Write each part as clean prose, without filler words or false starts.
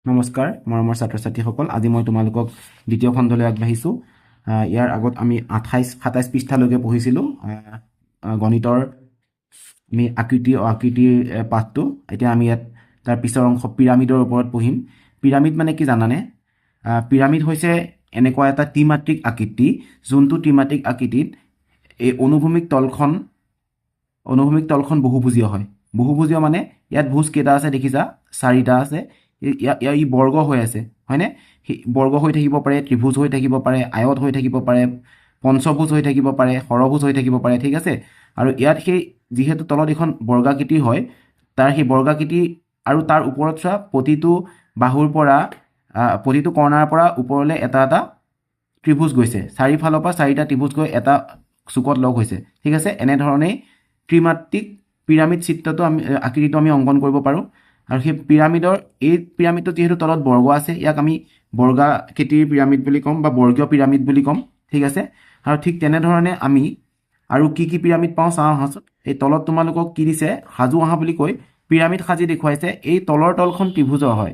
নমস্কাৰ মৰমৰ ছাত্ৰ ছাত্ৰীসকল, আজি মই তোমালোকক দ্বিতীয় খণ্ডলৈ আগবাঢ়িছোঁ। ইয়াৰ আগত আমি 27 পৃষ্ঠালৈকে পঢ়িছিলোঁ গণিতৰ আমি আকৃতিৰ পাঠটো। এতিয়া আমি ইয়াত তাৰ পিছৰ অংশ পিৰামিডৰ ওপৰত পঢ়িম। পিৰামিড মানে কি জানানে? পিৰামিড হৈছে এনেকুৱা এটা ত্ৰিমাত্ৰিক আকৃতি, যোনটো ত্ৰিমাত্ৰিক আকৃতিত এই অনুভূমিক তলখন বহুভুজীয় হয়। বহুভুজীয় মানে ইয়াত ভুজ কেইটা আছে দেখিছা? 4টা আছে। ই বৰ্গ হৈ আছে, হয়নে? বৰ্গ হৈ থাকিব পাৰে, ত্ৰিভুজ হৈ থাকিব পাৰে, আয়ত হৈ থাকিব পাৰে, পঞ্চভুজ হৈ থাকিব পাৰে, ষড়ভুজ হৈ থাকিব পাৰে, ঠিক আছে? আৰু ইয়াত সেই যিহেতু তলত এখন বৰ্গাকৃতি হয়, তাৰ সেই বৰ্গাকৃতি আৰু তাৰ ওপৰত চোৱা প্ৰতিটো বাহুৰ পৰা প্ৰতিটো কৰ্ণাৰ পৰা ওপৰলৈ এটা এটা ত্ৰিভুজ গৈছে। চাৰিফালৰ পৰা 4টা ত্ৰিভুজ গৈ এটা চুকত লগ হৈছে, ঠিক আছে? এনেধৰণেই ত্ৰিমাত্ৰিক পিৰামিড চিত্ৰটো আকৃতিটো আমি অংকন কৰিব পাৰোঁ। আৰু সেই পিৰামিডটো যিহেতু তলত বৰ্গ আছে, ইয়াক আমি বৰ্গাকৃতিৰ পিৰামিড বুলি ক'ম বা বৰ্গীয় পিৰামিড বুলি ক'ম, ঠিক আছে? আৰু ঠিক তেনেধৰণে আমি আৰু কি পিৰামিড পাওঁ চাওঁ আহাচোন। এই তলত তোমালোকক কি দিছে? সাজু আহা বুলি কৈ পিৰামিড সাজি দেখুৱাইছে। এই তলৰ তলখন ত্ৰিভুজৰ হয়,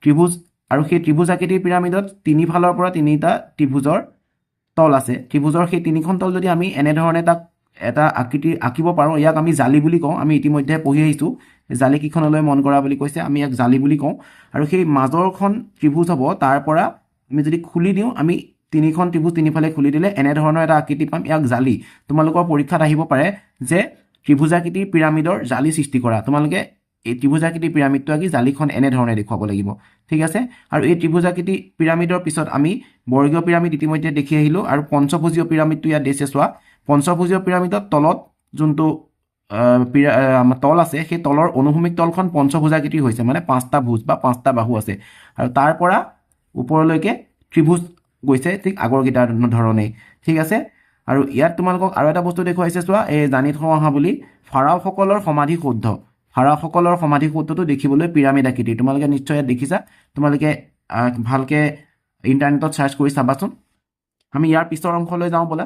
ত্ৰিভুজ। আৰু সেই ত্ৰিভুজ আকৃতিৰ পিৰামিডত তিনিফালৰ পৰা 3টা ত্ৰিভুজৰ তল আছে। ত্ৰিভুজৰ সেই 3খন তল যদি আমি এনেধৰণে তাক এটা আকৃতি আঁকিব পাৰোঁ, ইয়াক আমি জালি বুলি কওঁ। আমি ইতিমধ্যে পঢ়ি আহিছোঁ, জালি কেইখনলৈ মন কৰা বুলি কৈছে, আমি ইয়াক জালি বুলি কওঁ। আৰু সেই মাজৰখন ত্ৰিভুজ হ'ব, তাৰ পৰা আমি যদি খুলি দিওঁ, আমি 3খন ত্ৰিভুজ তিনিফালে খুলি দিলে এনেধৰণৰ এটা আকৃতি পাম, ইয়াক জালি। তোমালোকৰ পৰীক্ষাত আহিব পাৰে যে ত্ৰিভুজাকৃতিৰ পিৰামিডৰ জালি সৃষ্টি কৰা। তোমালোকে এই ত্ৰিভুজাকৃতিৰ পিৰামিডটো আঁকি জালিখন এনেধৰণে দেখুৱাব লাগিব, ঠিক আছে? আৰু এই ত্ৰিভুজাকৃতি পিৰামিডৰ পিছত আমি বৰ্গীয় পিৰামিড ইতিমধ্যে দেখি আহিলোঁ। আৰু পঞ্চভুজীয় পিৰামিডটো ইয়াত দিছে চোৱা। পঞ্চভুজীয় পিৰামিডত তলত যোনটো তল আছে, সেই তলৰ অনুভূমিক তলখন পঞ্চভুজাকৃতিৰ হৈছে, মানে 5টা ভুজ বা 5টা বাহু আছে। আৰু তাৰ পৰা ওপৰলৈকে ত্ৰিভুজ গৈছে, ঠিক আগৰকেইটাৰ ধৰণেই, ঠিক আছে? আৰু ইয়াত তোমালোকক আৰু এটা বস্তু দেখুৱাইছে চোৱা, এই জানি থওঁ আহা বুলি ফাৰাওসকলৰ সমাধি শুদ্ধ। ফাৰাওসকলৰ সমাধি শুদ্ধটো দেখিবলৈ পিৰামিড আকৃতিৰ। তোমালোকে নিশ্চয় ইয়াত দেখিছা। তোমালোকে ভালকৈ ইণ্টাৰনেটত চাৰ্চ কৰি চাবাচোন। আমি ইয়াৰ পিছৰ অংশলৈ যাওঁ ব'লা।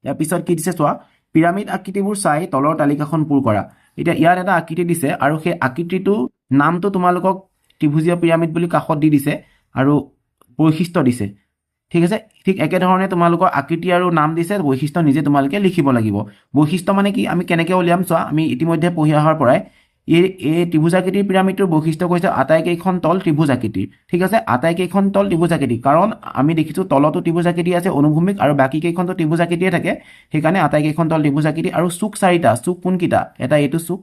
ইয়াৰ পিছত কি দিছে চোৱা, পিৰামিড আকৃতিবোৰ চাই তলৰ তালিকাখন পূৰ কৰা। এতিয়া ইয়াত এটা আকৃতি দিছে আৰু সেই আকৃতিটো নামটো তোমালোকক ত্ৰিভুজীয় পিৰামিড বুলি কাষত দি দিছে আৰু বৈশিষ্ট্য দিছে, ঠিক আছে? ঠিক একেধৰণে তোমালোকৰ আকৃতি আৰু নাম দিছে, বৈশিষ্ট্য নিজে তোমালোকে লিখিব লাগিব। বৈশিষ্ট্য মানে কি আমি কেনেকৈ উলিয়াম চোৱা। আমি ইতিমধ্যে পঢ়ি অহাৰ পৰাই এই ত্ৰিভুজাকৃতিৰ পিৰামিডটোৰ বৈশিষ্ট্য কৈছে আটাইকেইখন তল ত্ৰিভুজ আকৃতিৰ, ঠিক আছে? আটাইকেইখন তল ত্ৰিভুজ আকৃতি, কাৰণ আমি দেখিছোঁ তলতো ত্ৰিভুজ আকৃতি আছে অনুভূমিক, আৰু বাকীকেইখনতো ত্ৰিভুজ আকৃতিয়ে থাকে। সেইকাৰণে আটাইকেইখন তল ত্ৰিভুজ আকৃতি। আৰু চুক 4টা। চুক কোনকেইটা? এটা এইটো চুক,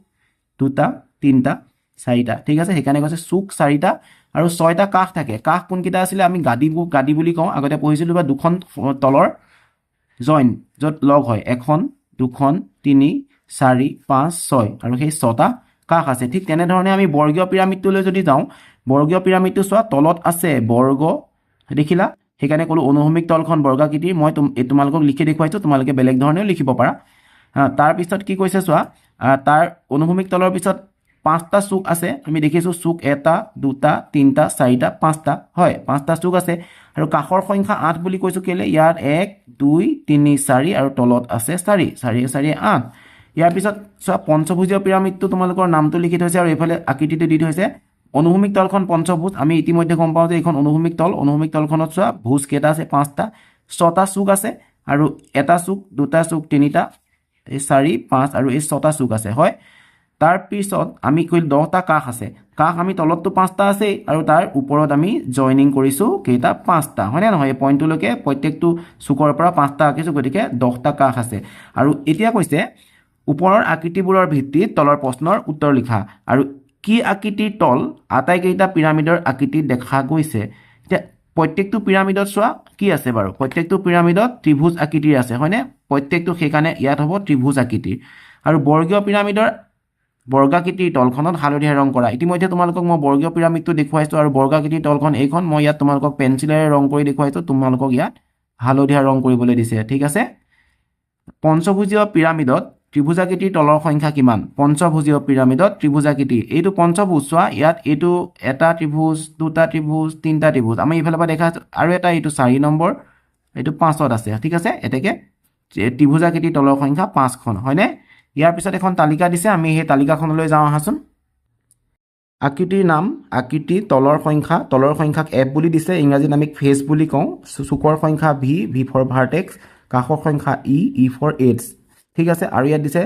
2টা, 3টা, 4টা, ঠিক আছে? সেইকাৰণে কৈছে চুক 4টা। আৰু 6টা কাষ থাকে। কাষ কোনকেইটা আছিলে? আমি গাদী বুলি কওঁ, আগতে পঢ়িছিলোঁ। বা দুখন তলৰ জইন য'ত লগ হয়, 1, 2, 3, 4, 5, 6, আৰু সেই 6টা কাষ আছে। ঠিক তেনেধৰণে আমি বৰ্গীয় পিৰামিডটোলৈ যদি যাওঁ, বৰ্গীয় পিৰামিডটো চোৱা, তলত আছে বৰ্গ, দেখিলা? সেইকাৰণে ক'লোঁ অনুভূমিক তলখন বৰ্গাকৃতিৰ। মই তোমালোকক লিখি দেখুৱাইছোঁ, তোমালোকে বেলেগ ধৰণেও লিখিব পাৰা। তাৰপিছত কি কৈছে চোৱা, তাৰ অনুভূমিক তলৰ পিছত 5টা চুক আছে। আমি দেখিছোঁ চুক 1, 2, 3, 4, 5টা, হয় 5টা চুক আছে। আৰু কাষৰ সংখ্যা 8 বুলি কৈছোঁ কেলৈ? ইয়াত 1, 2, 3, 4 আৰু তলত আছে 4, 4, 4, 8। ইয়াৰ পিছত চোৱা, পঞ্চভুজীয় পিৰামিডটো তোমালোকৰ নামটো লিখি থৈছে আৰু এইফালে আকৃতিটো দি থৈছে। অনুভূমিক তলখন পঞ্চভুজ। আমি ইতিমধ্যে গম পাওঁ যে এইখন অনুভূমিক তল। অনুভূমিক তলখনত চোৱা ভুজ কেইটা আছে? 5টা। 6টা চুক আছে আৰু এটা চুক, 2টা চুক, 3টা, 4, 5 আৰু এই 6টা চুক আছে, হয়? তাৰপিছত আমি কৈছোঁ 10টা কাষ আছে। কাষ আমি তলততো 5টা আছেই, আৰু তাৰ ওপৰত আমি জইনিং কৰিছোঁ কেইটা? 5টা, হয়নে নহয়? এই পইণ্টটোলৈকে প্ৰত্যেকটো চুকৰ পৰা 5টা আঁকিছোঁ, গতিকে 10টা কাষ আছে। আৰু এতিয়া কৈছে ওপৰৰ আকৃতিবোৰৰ ভিত্তিত তলৰ প্ৰশ্নৰ উত্তৰ লিখা। আৰু কি আকৃতিৰ তল আটাইকেইটা পিৰামিডৰ আকৃতি দেখা গৈছে? এতিয়া প্ৰত্যেকটো পিৰামিডত চোৱা কি আছে বাৰু? প্ৰত্যেকটো পিৰামিডত ত্ৰিভুজ আকৃতিৰ আছে, হয়নে? প্ৰত্যেকটো, সেইকাৰণে ইয়াত হ'ব ত্ৰিভুজ আকৃতিৰ। আৰু বৰ্গীয় পিৰামিডৰ বৰ্গাকৃতিৰ তলখনত হালধীয়া ৰং কৰা। ইতিমধ্যে তোমালোকক মই বৰ্গীয় পিৰামিডটো দেখুৱাইছোঁ, আৰু বৰ্গাকৃতিৰ তলখন এইখন। মই ইয়াত তোমালোকক পেঞ্চিলেৰে ৰং কৰি দেখুৱাইছোঁ, তোমালোকক ইয়াত হালধীয়া ৰং কৰিবলৈ দিছে, ঠিক আছে? পঞ্চভুজীয় পিৰামিডত ত্ৰিভুজাকৃতিৰ তলৰ সংখ্যা কিমান? পঞ্চভুজীয় পিৰামিডত ত্ৰিভুজাকৃতি, এইটো পঞ্চভুজ চোৱা, ইয়াত এইটো এটা ত্ৰিভুজ, 2টা ত্ৰিভুজ, 3টা ত্ৰিভুজ। আমি এইফালৰ পৰা দেখা আৰু এটা, এইটো 4 নম্বৰ, এইটো 5ত আছে, ঠিক আছে? এতেকে ত্ৰিভুজাকৃতিৰ তলৰ সংখ্যা 5খন, হয়নে? ইয়াৰ পিছত এখন তালিকা দিছে, আমি সেই তালিকাখনলৈ যাওঁ আহাচোন। আকৃতিৰ নাম আকৃতি তলৰ সংখ্যাক এফ বুলি দিছে ইংৰাজীত আমি ফেচ বুলি কওঁ চুকৰ সংখ্যা ভি ফৰ ভাৰ্টেক্স কাষৰ সংখ্যা ই ফৰ এডছ ঠিক আছে আৰু ইয়াত দিছে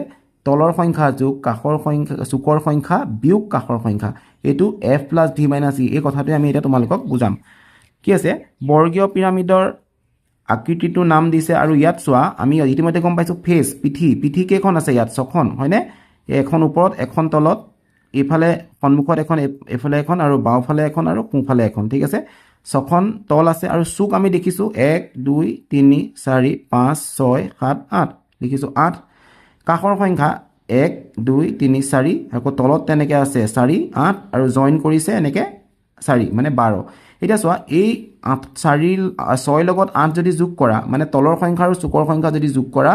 তলৰ সংখ্যা যোগ কাষৰ সংখ্যা চুকৰ সংখ্যা বিয়োগ কাষৰ সংখ্যা এইটো এফ প্লাছ ভি মাইনাছ ই এই কথাটোৱে আমি এতিয়া তোমালোকক বুজাম কি আছে বৰ্গীয় পিৰামিডৰ আকৃতিটোৰ নাম দিছে আৰু ইয়াত চোৱা আমি ইতিমধ্যে গম পাইছোঁ ফেচ পিঠি কেইখন আছে ইয়াত ছখন হয়নে এখন ওপৰত এখন তলত এইফালে সন্মুখত এখন এইফালে এখন আৰু বাওঁফালে এখন আৰু সোঁফালে এখন ঠিক আছে ছখন তল আছে আৰু চুক আমি দেখিছোঁ 1 2 3 4 5 6 7 8 দেখিছোঁ 8 কাষৰ সংখ্যা 1 2 3 4 আকৌ তলত তেনেকৈ আছে 4 8 আৰু জইন কৰিছে এনেকৈ 4 মানে 12 এতিয়া চোৱা এই 4 6 লগত 8 যদি যোগ কৰা মানে তলৰ সংখ্যা আৰু চুকৰ সংখ্যা যদি যোগ কৰা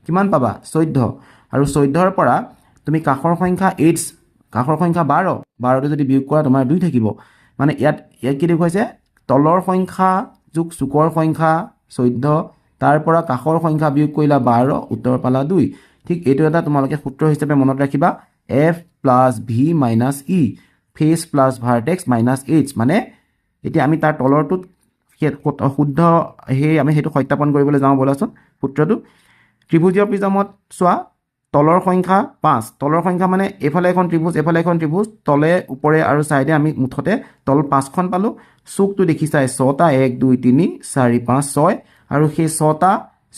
কিমান পাবা 14 আৰু 14ৰ পৰা তুমি কাষৰ সংখ্যা 8 কাষৰ সংখ্যা 12টো যদি বিয়োগ কৰা তোমাৰ 2 থাকিব মানে ইয়াত কি দেখুৱাইছে তলৰ সংখ্যা যোগ চুকৰ সংখ্যা 14 তাৰ পৰা কাষৰ সংখ্যা বিয়োগ কৰিলা 12 উত্তৰ পালা 2 ঠিক এইটো এটা তোমালোকে সূত্ৰ হিচাপে মনত ৰাখিবা f প্লাছ ভি মাইনাছ ই face plus vertex minus H মানে এতিয়া আমি তাৰ তলৰটোত শুদ্ধ সেই আমি সেইটো সত্যাপন কৰিবলৈ যাওঁ বলাচোন সূত্ৰটো ত্ৰিভুজীয় প্ৰিজমত চোৱা তলৰ সংখ্যা 5 তলৰ সংখ্যা মানে এফালে এখন ত্ৰিভুজ তলে ওপৰে আৰু সাইডে আমি মুঠতে তল 5খন পালো চুকটো দেখিছা 6টা 1 2 3 4 5 6 আৰু সেই 6টা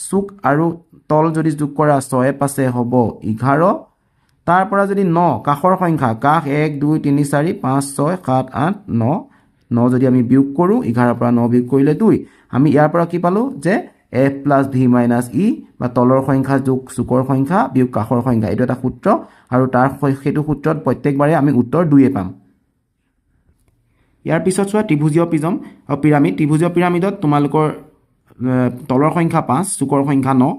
চুক আৰু তল যদি যোগ কৰা 6 পাছে হ'ব 11 তাৰ পৰা যদি 9 কাষৰ সংখ্যা কাষ 1 2 3 4 5 6 7 8 9 যদি আমি বিয়োগ কৰোঁ 11 পৰা 9 বিয়োগ কৰিলে 2 আমি ইয়াৰ পৰা কি পালো যে f প্লাছ ভি মাইনাছ ই বা তলৰ সংখ্যা যোগ চুকৰ সংখ্যা বিয়োগ কাষৰ সংখ্যা এইটো এটা সূত্ৰ আৰু তাৰ সেইটো সূত্ৰত প্ৰত্যেকবাৰে আমি উত্তৰ 2 পাম ইয়াৰ পিছত চোৱা ত্ৰিভুজীয় প্ৰিজম আৰু ত্ৰিভুজীয় পিৰামিডত তোমালোকৰ তলৰ সংখ্যা 5 চুকৰ সংখ্যা 9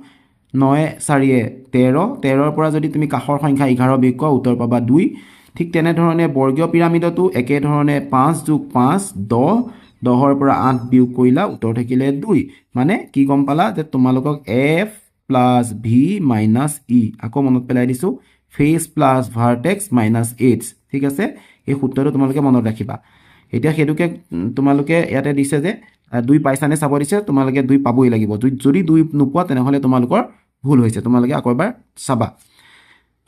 9 4 13 13ৰ পৰা যদি তুমি কাষৰ সংখ্যা 11 বিয়োগ কৰা উত্তৰ পাবা 2 ঠিক তেনেধৰণে বৰ্গীয় পিৰামিডতো একেধৰণে 5 যোগ 5 10 10ৰ পৰা 8 বিয়োগ কৰিলা উত্তৰ থাকিলে 2 মানে কি গম পালা যে তোমালোকক f প্লাছ ভি মাইনাছ ই আকৌ মনত পেলাই দিছোঁ face plus vertex minus H ঠিক আছে এই সূত্ৰটো তোমালোকে মনত ৰাখিবা এতিয়া সেইটোকে তোমালোকে ইয়াতে দিছে যে 2 পাইছানে চাব দিছে তোমালোকে 2 পাবই লাগিব যদি 2 নোপোৱা তেনেহ'লে তোমালোকৰ ভুল হৈছে তোমালোকে আকৌ এবাৰ চাবা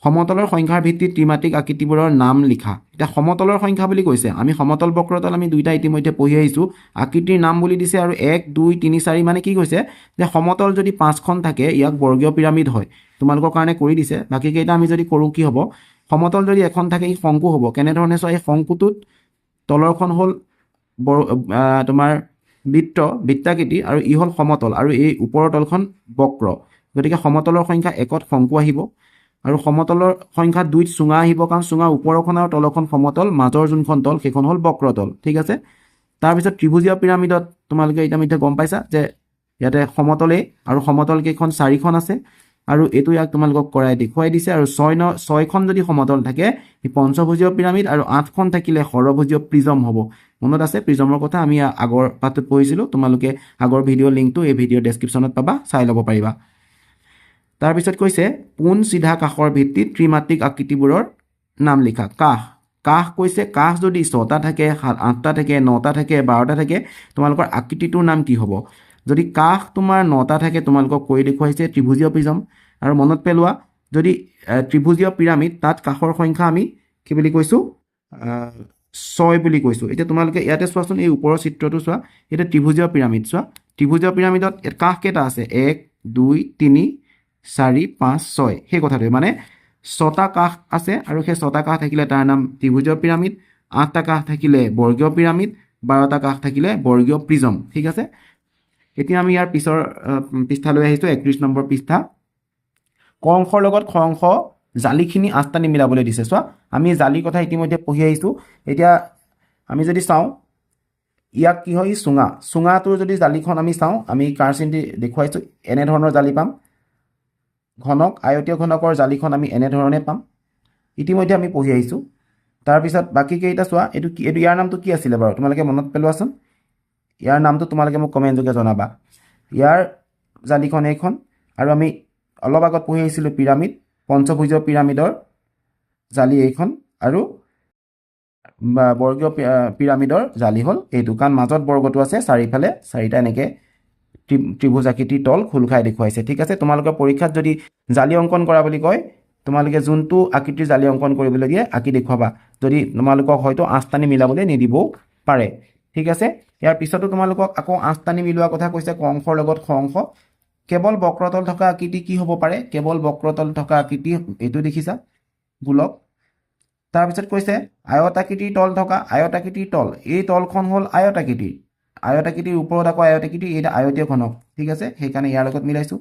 সমতলৰ সংখ্যাৰ ভিত্তিত ত্ৰিমাত্ৰিক আকৃতিবোৰৰ নাম লিখা এতিয়া সমতলৰ সংখ্যা বুলি কৈছে আমি সমতল বক্ৰতল আমি দুইটা ইতিমধ্যে পঢ়ি আহিছোঁ আকৃতিৰ নাম বুলি দিছে আৰু 1 2 3 4 মানে কি কৈছে যে সমতল যদি 5খন থাকে ইয়াক বৰ্গীয় পিৰামিড হয় তোমালোকৰ কাৰণে কৰি দিছে বাকী কেইটা আমি যদি কৰোঁ কি হ'ব সমতল যদি এখন থাকে ই শংকু হ'ব কেনেধৰণে চোৱা এই শংকুটোত তলৰখন হ'ল তোমাৰ বৃত্তাকৃতি আৰু ই হ'ল সমতল আৰু এই ওপৰৰ তলখন বক্ৰ গতিকে সমতলৰ সংখ্যা 1ত শংকু আহিব আৰু সমতলৰ সংখ্যা 2ত চুঙা আহিব কাৰণ চুঙা ওপৰখন আৰু তলখন সমতল মাজৰ যোনখন তল সেইখন হ'ল বক্ৰতল ঠিক আছে তাৰপিছত ত্ৰিভুজীয় পিৰামিডত তোমালোকে ইতিমধ্যে গম পাইছা যে ইয়াতে সমতলেই আৰু সমতল কেইখন 4খন আছে আৰু এইটো ইয়াক তোমালোকক কৰাই দেখুৱাই দিছে আৰু 6খন যদি সমতল থাকে ই পঞ্চভুজীয় পিৰামিড আৰু 8খন থাকিলে ষড়ভুজীয় প্ৰিজম হ'ব মনত আছে প্ৰিজমৰ কথা আমি আগৰ পাঠত পঢ়িছিলোঁ তোমালোকে আগৰ ভিডিঅ' লিংকটো এই ভিডিঅ' ডেছক্ৰিপশ্যনত পাবা চাই ল'ব পাৰিবা তাৰপিছত কৈছে পোন চিধা কাষৰ ভিত্তিত ত্ৰিমাত্ৰিক আকৃতিবোৰৰ নাম লিখা কাষ কৈছে কাষ যদি 6টা থাকে 8টা থাকে 9টা থাকে 12টা থাকে তোমালোকৰ আকৃতিটোৰ নাম কি হ'ব যদি কাষ তোমাৰ 9টা থাকে তোমালোকক কৈ দেখুৱাইছে ত্ৰিভুজীয় প্ৰিজম আৰু মনত পেলোৱা যদি ত্ৰিভুজীয় পিৰামিড তাত কাষৰ সংখ্যা আমি কি বুলি কৈছোঁ 6 বুলি কৈছোঁ এতিয়া তোমালোকে ইয়াতে চোৱাচোন এই ওপৰৰ চিত্ৰটো চোৱা এটা ত্ৰিভুজীয় পিৰামিড চোৱা ত্ৰিভুজীয় পিৰামিডত কাষ কেইটা আছে 1 2 3 4 5 6 সেই কথাটোৱে মানে 6টা কাষ আছে আৰু সেই 6টা কাষ থাকিলে তাৰ নাম ত্ৰিভুজীয় পিৰামিড 8টা কাষ থাকিলে বৰ্গীয় পিৰামিড 12টা কাষ থাকিলে বৰ্গীয় প্ৰিজম ঠিক আছে এতিয়া আমি ইয়াৰ পিছৰ পৃষ্ঠালৈ আহিছোঁ 31 নম্বৰ পৃষ্ঠা ক অংশৰ লগত খ অংশ জালিখিনি 8টা নিমিলাবলৈ দিছে চোৱা আমি জালি কথা ইতিমধ্যে পঢ়ি আহিছোঁ এতিয়া আমি যদি চাওঁ ইয়াক কি হয় চুঙাটোৰ যদি জালিখন আমি চাওঁ আমি কাৰচিনটি দেখুৱাইছোঁ এনেধৰণৰ জালি পাম ঘনক আয়তীয় ঘনকৰ জালিখন আমি এনেধৰণে পাম ইতিমধ্যে আমি পঢ়ি আহিছোঁ তাৰপিছত বাকী কেইটা চোৱা এইটো ইয়াৰ নামটো কি আছিলে বাৰু তোমালোকে মনত পেলোৱাচোন ইয়াৰ নামটো তোমালোকে মোক কমেণ্ট যোগে জনাবা ইয়াৰ জালিখন এইখন আৰু আমি অলপ আগত পঢ়ি আহিছিলোঁ পিৰামিড পঞ্চভুজীয় পিৰামিডৰ জালি এইখন আৰু বৰ্গীয় পিৰামিডৰ জালি হ'ল এইটো, কাৰণ মাজত বৰ্গটো আছে, চাৰিফালে চাৰিটা এনেকৈ ত্ৰিভুজ আকৃতিৰ তল খোল খাই দেখুৱাইছে। ঠিক আছে, তোমালোকৰ পৰীক্ষাত যদি জালি অংকন কৰা বুলি কয়, তোমালোকে যোনটো আকৃতিৰ জালি অংকন কৰিবলৈ দিয়ে আঁকি দেখুৱাবা, যদি তোমালোকক হয়তো আঁচটানি মিলাবলৈ নিদিবও পাৰে। ঠিক আছে, ইয়াৰ পিছতো তোমালোকক আকৌ আঁচটানি মিলোৱা কথা কৈছে ক অংশৰ লগত খ অংশ। কেৱল বক্ৰতল থকা আকৃতি কি হ'ব পাৰে? কেৱল বক্ৰতল থকা আকৃতি এইটো দেখিছা গোলক। তাৰপিছত কৈছে আয়ত আকৃতিৰ তল থকা, আয়ত আকৃতিৰ তল, এই তলখন হ'ল আয়ত আকৃতিৰ, আয়ত আকৃতিৰ ওপৰত আকৌ আয়ত আকৃতি, এইটা আয়তীয় ঘনক। ঠিক আছে, সেইকাৰণে ইয়াৰ লগত মিলাইছোঁ।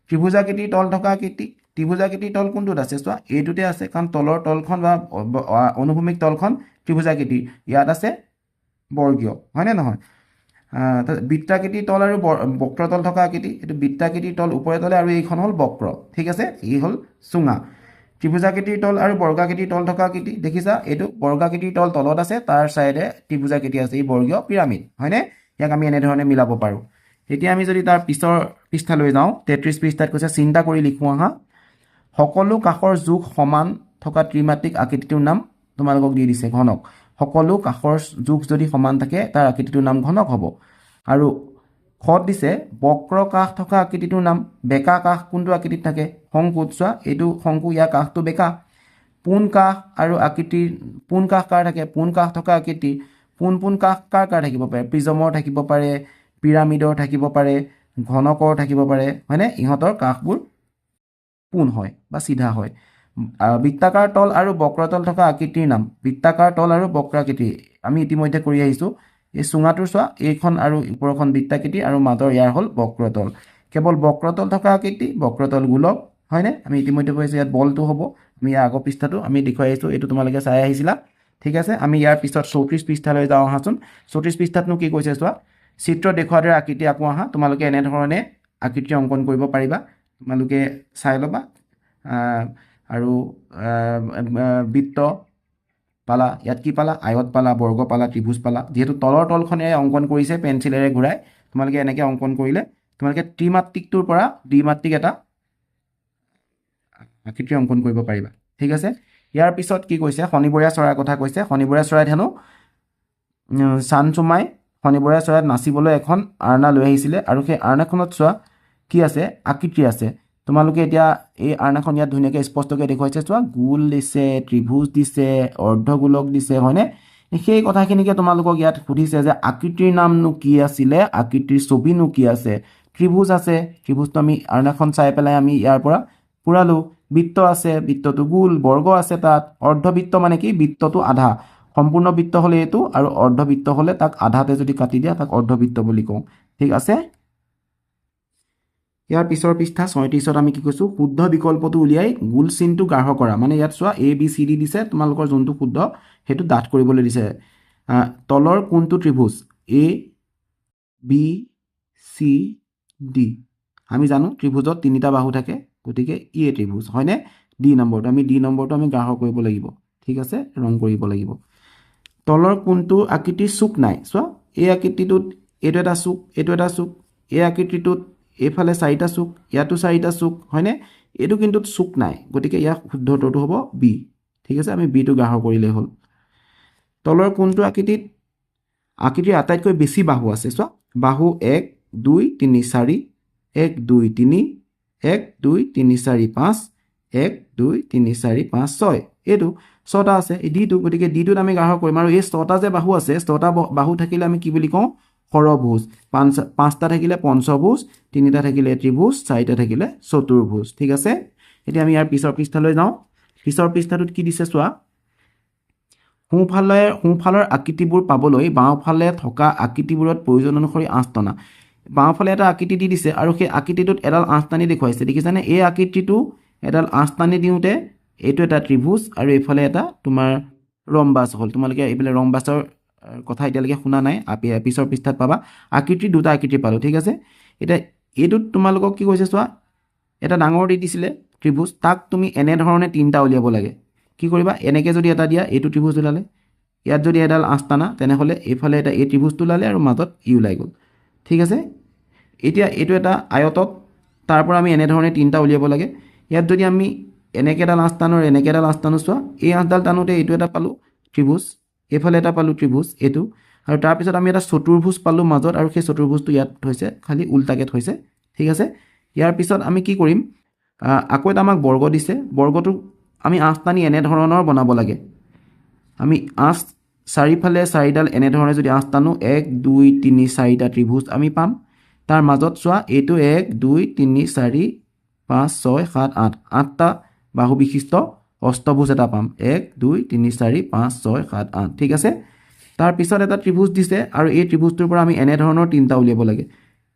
ত্ৰিভুজাকৃতিৰ তল থকা আকৃতি, ত্ৰিভুজাকৃতিৰ তল কোনটোত আছে চোৱা, এইটোতে আছে, কাৰণ তলৰ তলখন বা অনুভূমিক তলখন ত্ৰিভুজাকৃতিৰ, ইয়াত আছে বৰ্গীয়, হয়নে নহয়? বৃত্তাকৃতিৰ তল আৰু বক্ৰতল থকা আকৃতি, এইটো বৃত্তাকৃতিৰ তল ওপৰে তলে আৰু এইখন হ'ল বক্ৰ। ঠিক আছে, এই হ'ল চুঙা। ত্ৰিভুজাকৃতিৰ তল আৰু বৰ্গাকৃতিৰ তল থকা আকৃতি দেখিছা, এইটো বৰ্গাকৃতিৰ তল তলত আছে, তাৰ ছাইডে ত্ৰিভুজাকৃতি আছে, এই বৰ্গীয় পিৰামিড, হয়নে? ইয়াক আমি এনেধৰণে মিলাব পাৰোঁ। এতিয়া আমি যদি তাৰ পিছৰ পৃষ্ঠালৈ যাওঁ, 33 পৃষ্ঠাত কৈছে চিন্তা কৰি লিখোঁ আহা। সকলো কাষৰ জোখ সমান থকা ত্ৰিমাত্ৰিক আকৃতিটোৰ নাম তোমালোকক দি দিছে ঘনক। সকলো কাষৰ জোখ যদি সমান থাকে তাৰ আকৃতিটোৰ নাম ঘনক হ'ব। আৰু খত দিছে বক্ৰ কাষ থকা আকৃতিটোৰ নাম, বেকা কাষ কোনটো আকৃতিত থাকে? শংকুত। চোৱা এইটো শংকু, ইয়াৰ কাষটো বেকা। পোন কাষ আৰু আকৃতিৰ, পোন কাষ কাৰ থাকে? পোন কাষ থকা আকৃতি। পোন কাষ কাৰ থাকিব পাৰে? প্ৰিজমৰ থাকিব পাৰে, পিৰামিডৰ থাকিব পাৰে, ঘনকৰ থাকিব পাৰে, হয়নে? ইহঁতৰ কাষবোৰ পোন হয় বা চিধা হয়। বৃত্তাকাৰ তল আৰু বক্ৰতল থকা আকৃতিৰ নাম, বৃত্তাকাৰ তল আৰু বক্ৰাকৃতি আমি ইতিমধ্যে কৰি আহিছোঁ। এই চুঙাটোৰ চোৱা, এইখন আৰু ওপৰখন বৃত্তাকৃতি আৰু মাজৰ ইয়াৰ হ'ল বক্ৰতল। কেৱল বক্ৰতল থকা আকৃতি, বক্ৰতল গোলক, হয়নে? আমি ইতিমধ্যে কৈছোঁ ইয়াত বলটো হ'ব। আমি ইয়াৰ আগৰ পৃষ্ঠাটো আমি দেখুৱাই আহিছোঁ, এইটো তোমালোকে চাই আহিছিলা। ঠিক আছে, আমি ইয়াৰ পিছত 34 পৃষ্ঠালৈ যাওঁ আহাচোন। 34 পৃষ্ঠাতনো কি কৈছে চোৱা, চিত্ৰ দেখুওৱাৰ দৰে আকৃতি আকোঁ আহা। তোমালোকে এনেধৰণে আকৃতি অংকন কৰিব পাৰিবা, তোমালোকে চাই ল'বা। আৰু বৃত্ত পালা, ইয়াত কি পালা? আয়ত পালা, বৰ্গ পালা, ত্ৰিভুজ পালা। যিহেতু তলৰ তলখনে অংকন কৰিছে পেঞ্চিলেৰে ঘূৰাই, তোমালোকে এনেকৈ অংকন কৰিলে তোমালোকে ত্ৰিমাত্ৰিকটোৰ পৰা দ্বিমাত্ৰিক এটা আকৃতি অংকন কৰিব পাৰিবা। ঠিক আছে, ইয়াৰ পিছত কি কৈছে? শনিবৰীয়া চৰাইৰ কথা কৈছে। শনিবৰীয়া চৰাইত হেনো চানচুমাই শনিবৰীয়া চৰাইত নাচিবলৈ এখন আৰ্ণা লৈ আহিছিলে, আৰু সেই আৰ্ণাখনত চোৱা কি আছে? আকৃতি আছে। তোমালোকে এতিয়া এই আৰ্ণাখন ইয়াত ধুনীয়াকৈ স্পষ্টকৈ দেখুৱাইছে, চোৱা গোল দিছে, ত্ৰিভুজ দিছে, অৰ্ধগোলক দিছে, হয়নে? সেই কথাখিনিকে তোমালোকক ইয়াত সুধিছে যে আকৃতিৰ নামনো কি আছিলে, আকৃতিৰ ছবিনো কি আছে? ত্ৰিভুজ আছে, ত্ৰিভুজটো আমি আৰ্ণাখন চাই পেলাই আমি ইয়াৰ পৰা পুৰালোঁ। বৃত্ত আছে, বৃত্তটো গোল। বৰ্গ আছে তাত। অৰ্ধবৃত্ত মানে কি? বৃত্তটো আধা। সম্পূৰ্ণ বৃত্ত হ'লে এইটো, আৰু অৰ্ধবৃত্ত হ'লে তাক আধাতে যদি কাটি দিয়া তাক অৰ্ধবৃত্ত বুলি কওঁ। ঠিক আছে, ইয়াৰ পিছৰ পৃষ্ঠা 37ত আমি কি কৈছোঁ? শুদ্ধ বিকল্পটো উলিয়াই গোল চিনটো গাঢ় কৰা। মানে ইয়াত চোৱা ABCD দিছে, তোমালোকৰ যোনটো শুদ্ধ সেইটো ডাঠ কৰিবলৈ দিছে। তলৰ কোনটো ত্ৰিভুজ? ABCD। আমি জানো ত্ৰিভুজত তিনিটা বাহু থাকে, গতিকে ই ত্ৰিভুজ, হয়নে? ডি নম্বৰটো আমি গাঢ় কৰিব লাগিব। ঠিক আছে, ৰং কৰিব লাগিব। তলৰ কোনটো আকৃতিৰ চুক নাই? চোৱা এই আকৃতিটোত এইটো এটা চুক, এইটো এটা চুক। এই আকৃতিটোত এইফালে চাৰিটা চুক, ইয়াতো চাৰিটা চুক, হয়নে? এইটো কিন্তু চুক নাই, গতিকে ইয়াৰ শুদ্ধ উত্তৰটো হ'ব বি। ঠিক আছে, আমি বিটো গাঢ় কৰিলেই হ'ল। তলৰ কোনটো আকৃতিৰ আটাইতকৈ বেছি বাহু আছে? চোৱা বাহু 1 2 3 4, 1 2 3, 1 2 3 4 5, 1 2 3 4 5 6, এইটো 6টা আছে এই ডিটো, গতিকে ডিটোত আমি গাঢ় কৰিম। আৰু এই 6টা যে বাহু আছে, 6টা বাহু থাকিলে আমি কি বুলি কওঁ? ষড়ভুজ। 5টা থাকিলে পঞ্চভুজ, 3টা থাকিলে ত্ৰিভুজ, 4টা থাকিলে চতুৰ্ভুজ। ঠিক আছে, এতিয়া আমি ইয়াৰ পিছৰ পৃষ্ঠালৈ যাওঁ। পিছৰ পৃষ্ঠাটোত কি দিছে চোৱা, সোঁফালৰ আকৃতিবোৰ পাবলৈ বাওঁফালে থকা আকৃতিবোৰত প্ৰয়োজন অনুসৰি আঁচ টনা। বাওঁফালে এটা আকৃতি দি দিছে, আৰু সেই আকৃতিটোত এডাল আঁচ টানি দেখুৱাইছে, দেখিছানে? এই আকৃতিটো এডাল আঁচ টানি দিওঁতে এইটো এটা ত্ৰিভুজ, আৰু এইফালে এটা তোমাৰ ৰম্বাছ হ'ল। তোমালোকে এইফালে ৰম্বাছৰ কথা এতিয়ালৈকে শুনা নাই, পিছৰ পৃষ্ঠাত পাবা। আকৃতিৰ দুটা আকৃতি পালোঁ। ঠিক আছে, এতিয়া এইটোত তোমালোকক কি কৈছে চোৱা, এটা ডাঙৰ দি দিছিলে ত্ৰিভুজ, তাক তুমি এনেধৰণে 3টা উলিয়াব লাগে। কি কৰিবা? এনেকৈ যদি এটা দিয়া, এইটো ত্ৰিভুজ ওলালে। ইয়াত যদি এডাল আঁচ টানা, তেনেহ'লে এইফালে এটা এই ত্ৰিভুজটো ওলালে, আৰু মাজত ই ওলাই গ'ল। ঠিক আছে, এতিয়া এইটো এটা আয়তক, তাৰ পৰা আমি এনেধৰণে 3টা উলিয়াব লাগে। ইয়াত যদি আমি এনেকৈ এডাল আঁচ টানো, এনেকৈ এডাল আঁচ টানো, চোৱা এই আঁচডাল টানোতে এইটো এটা পালোঁ ত্ৰিভুজ, এইফালে এটা পালোঁ ত্ৰিভুজ এইটো আৰু তাৰপিছত আমি এটা চতুৰ্ভুজ পালোঁ মাজত আৰু সেই চতুৰ্ভুজটো ইয়াত থৈছে খালি উল্টাকৈ থৈছে ঠিক আছে ইয়াৰ পিছত আমি কি কৰিম আকৌ এটা আমাক বৰ্গ দিছে বৰ্গটো আমি আঁচ টানি এনেধৰণৰ বনাব লাগে আমি আঁচ চাৰিফালে চাৰিডাল এনেধৰণে যদি আঁচ টানো 1 2 3 4টা ত্ৰিভুজ আমি পাম তাৰ মাজত চোৱা এইটো 1 2 3 4 5 6 7 8 আঠটা বাহু বিশিষ্ট অষ্টভুজ এটা পাম 1 2 3 4 5 6 7 8 ঠিক আছে তাৰপিছত এটা ত্ৰিভুজ দিছে আৰু এই ত্ৰিভুজটোৰ পৰা আমি এনেধৰণৰ তিনিটা উলিয়াব লাগে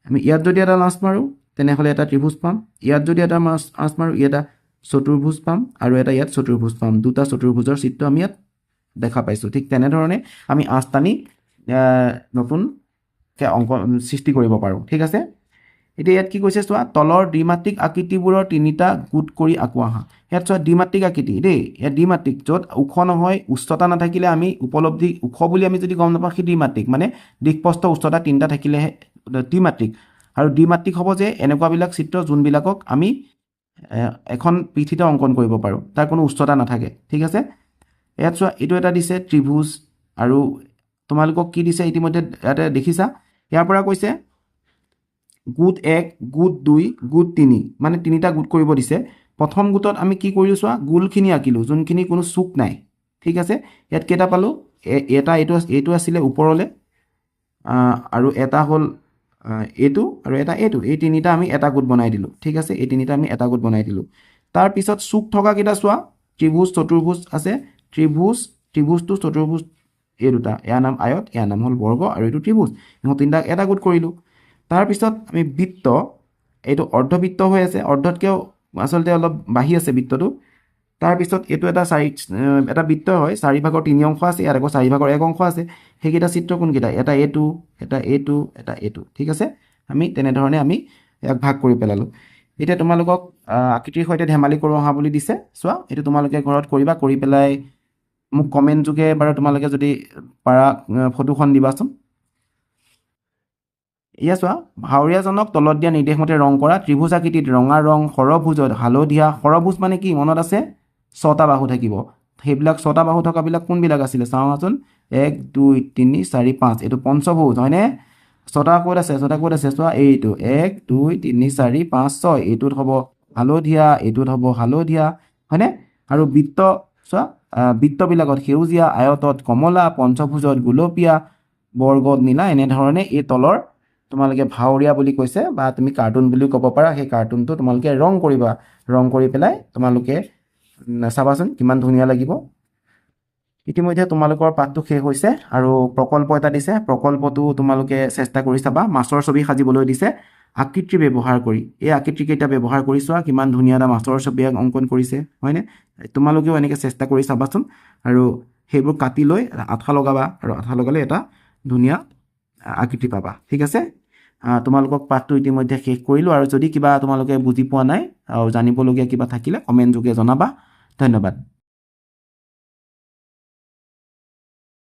আমি ইয়াত যদি এটা লাঞ্চ মাৰোঁ তেনেহ'লে এটা ত্ৰিভুজ পাম ইয়াত যদি এটা আঁচ মাৰোঁ এটা চতুৰ্ভুজ পাম আৰু এটা ইয়াত চতুৰ্ভুজ পাম দুটা চতুৰ্ভুজৰ চিত্ৰ আমি ইয়াত দেখা পাইছোঁ ঠিক তেনেধৰণে আমি আঁচ টানি নতুনকৈ অংক সৃষ্টি কৰিব পাৰোঁ ঠিক আছে এতিয়া ইয়াত কি কৈছে চোৱা তলৰ দ্বিমাত্ৰিক আকৃতিবোৰৰ তিনিটা গোট কৰি আঁকোৱা আহা ইয়াত চোৱা দ্বিমাত্ৰিক আকৃতি দেই ইয়াত দ্বিমাত্ৰিক য'ত ওখ নহয় উচ্চতা নাথাকিলে আমি উপলব্ধি ওখ বুলি আমি যদি গম নাপাওঁ সেই দ্বিমাত্ৰিক মানে দিশপ্ৰস্থ উচ্চতা তিনিটা থাকিলেহে দ্বিমাত্ৰিক আৰু দ্বিমাত্ৰিক হ'ব যে এনেকুৱাবিলাক চিত্ৰ যোনবিলাকক আমি এখন পিঠিতে অংকন কৰিব পাৰোঁ তাৰ কোনো উচ্চতা নাথাকে ঠিক আছে ইয়াত চোৱা এইটো এটা দিছে ত্ৰিভুজ আৰু তোমালোকক কি দিছে ইতিমধ্যে ইয়াতে দেখিছা ইয়াৰ পৰা কৈছে গোট 1 গোট 2 গোট 3 মানে তিনিটা গোট কৰিব দিছে প্ৰথম গোটত আমি কি কৰিলোঁ চোৱা গোলখিনি আঁকিলোঁ যোনখিনি কোনো চুক নাই ঠিক আছে ইয়াত কেইটা পালোঁ এটা এইটো আছিলে ওপৰলৈ আৰু এটা হ'ল এইটো আৰু এটা এইটো এই তিনিটা আমি এটা গোট বনাই দিলোঁ ঠিক আছে এই তিনিটা আমি এটা গোট বনাই দিলোঁ তাৰপিছত চুক থকা কেইটা চোৱা ত্ৰিভুজ চতুৰ্ভুজ আছে ত্ৰিভুজটো চতুৰ্ভুজ এই দুটা ইয়াৰ নাম আয়ত ইয়াৰ নাম হ'ল বৰ্গ আৰু এইটো ত্ৰিভুজ ইহঁত তিনিটা এটা গোট কৰিলোঁ তাৰপিছত আমি বৃত্ত এইটো অৰ্ধবৃত্ত হৈ আছে অৰ্ধতকৈও আচলতে অলপ বাঢ়ি আছে বৃত্তটো তাৰপিছত এইটো এটা বৃত্ত হয় 4 ভাগৰ 3 অংশ আছে ইয়াত আকৌ 4 ভাগৰ 1 অংশ আছে সেইকেইটা চিত্ৰ কোনকেইটা এটা এইটো এটা এইটো এটা এইটো ঠিক আছে আমি তেনেধৰণে আমি ইয়াক ভাগ কৰি পেলালোঁ এতিয়া তোমালোকক আকৃতিৰ সৈতে ধেমালি কৰোঁ অহা বুলি দিছে চোৱা এইটো তোমালোকে ঘৰত কৰিবা কৰি পেলাই মোক কমেণ্ট যোগে বাৰু তোমালোকে যদি পাৰা ফটোখন দিবাচোন এয়া চোৱা ভাৱৰীয়াজনক তলত দিয়া নিৰ্দেশমতে ৰং কৰা ত্ৰিভুজ আকৃতিত ৰঙা ৰং সৰভুজত হালধীয়া সৰভুজ মানে কি মনত আছে 6টা বাহু থাকিব সেইবিলাক 6টা বাহু থকাবিলাক কোনবিলাক আছিলে চাওঁচোন 1 2 3 4 5 এইটো পঞ্চভুজ হয়নে 6টা ক'ত আছে চোৱা এইটো 1 2 3 4 5 6 এইটোত হ'ব হালধীয়া এইটোত হ'ব হালধীয়া হয়নে আৰু বৃত্ত চোৱা বৃত্তবিলাকত সেউজীয়া আয়তত কমলা পঞ্চভুজত গুলপীয়া বৰ্গত নীলা এনেধৰণে এই তলৰ তোমালোকে ভাৱৰীয়া বুলি কৈছে বা তুমি কাৰ্টুন বুলিও ক'ব পাৰা সেই কাৰ্টুনটো তোমালোকে ৰং কৰিবা ৰং কৰি পেলাই তোমালোকে চাবাচোন কিমান ধুনীয়া লাগিব ইতিমধ্যে তোমালোকৰ পাঠটো শেষ হৈছে আৰু প্ৰকল্প এটা দিছে প্ৰকল্পটো তোমালোকে চেষ্টা কৰি চাবা মাছৰ ছবি সাজিবলৈ দিছে আকৃতি ব্যৱহাৰ কৰি এই আকৃতিকেইটা ব্যৱহাৰ কৰি চোৱা কিমান ধুনীয়া এটা মাছৰ ছবি অংকন কৰিছে হয়নে তোমালোকেও এনেকৈ চেষ্টা কৰি চাবাচোন আৰু সেইবোৰ কাটি লৈ আঠা লগাবা আৰু আঠা লগালে এটা ধুনীয়া আকৃতি পাবা ঠিক আছে তোমালোকক পাঠটো ইতিমধ্যে শেষ কৰিলোঁ আৰু যদি কিবা তোমালোকে বুজি পোৱা নাই আৰু জানিবলগীয়া কিবা থাকিলে কমেণ্ট যোগে জনাবা ধন্যবাদ